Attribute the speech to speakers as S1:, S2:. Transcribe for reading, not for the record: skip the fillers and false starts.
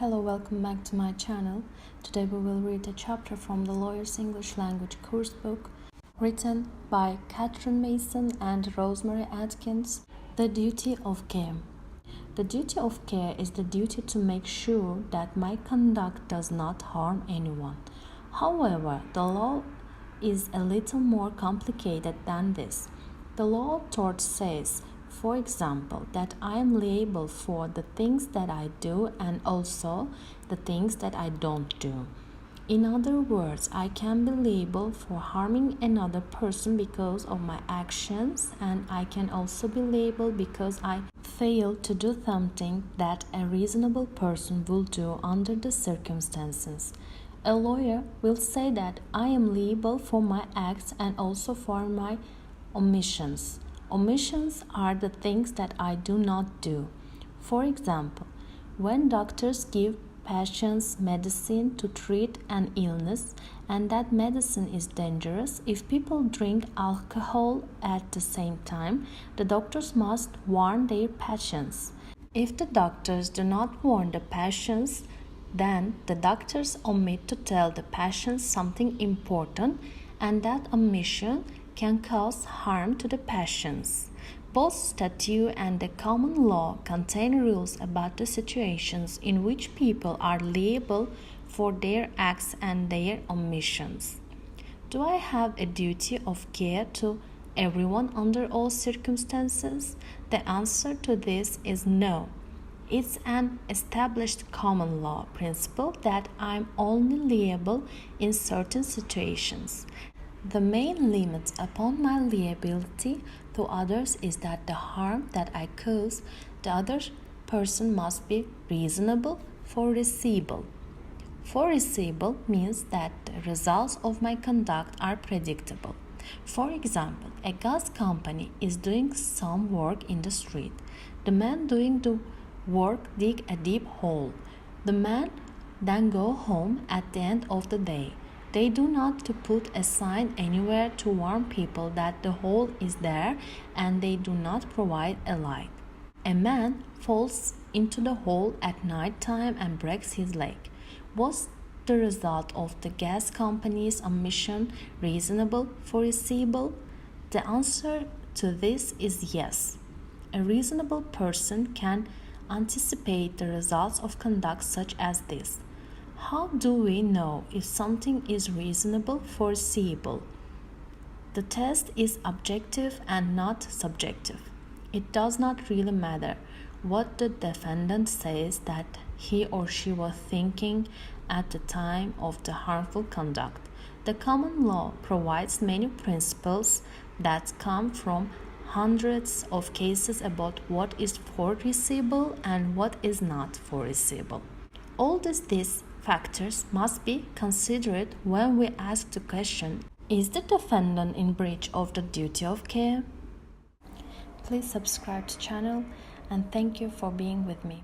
S1: Hello, welcome back to my channel. Today we will read a chapter from the Lawyer's English Language course book written by Catherine Mason and Rosemary Atkins, The Duty of Care. The duty of care is the duty to make sure that my conduct does not harm anyone. However, the law is a little more complicated than this. The law of tort says, for example, that I am liable for the things that I do and also the things that I don't do. In other words, I can be liable for harming another person because of my actions, and I can also be liable because I failed to do something that a reasonable person will do under the circumstances. A lawyer will say that I am liable for my acts and also for my omissions. Omissions are the things that I do not do. For example, when doctors give patients medicine to treat an illness and that medicine is dangerous, if people drink alcohol at the same time, the doctors must warn their patients. If the doctors do not warn the patients, then the doctors omit to tell the patients something important, and that omission can cause harm to the patients. Both statute and the common law contain rules about the situations in which people are liable for their acts and their omissions. Do I have a duty of care to everyone under all circumstances? The answer to this is no. It's an established common law principle that I'm only liable in certain situations. The main limit upon my liability to others is that the harm that I cause the other person must be reasonable, foreseeable. Foreseeable means that the results of my conduct are predictable. For example, a gas company is doing some work in the street. The man doing the work dig a deep hole. The man then go home at the end of the day. They do not put a sign anywhere to warn people that the hole is there, and they do not provide a light. A man falls into the hole at night time and breaks his leg. Was the result of the gas company's omission reasonable, foreseeable? The answer to this is yes. A reasonable person can anticipate the results of conduct such as this. How do we know if something is reasonable, foreseeable? The test is objective and not subjective. It does not really matter what the defendant says that he or she was thinking at the time of the harmful conduct. The common law provides many principles that come from hundreds of cases about what is foreseeable and what is not foreseeable. All these factors must be considered when we ask the question, is the defendant in breach of the duty of care? Please subscribe to the channel, and thank you for being with me.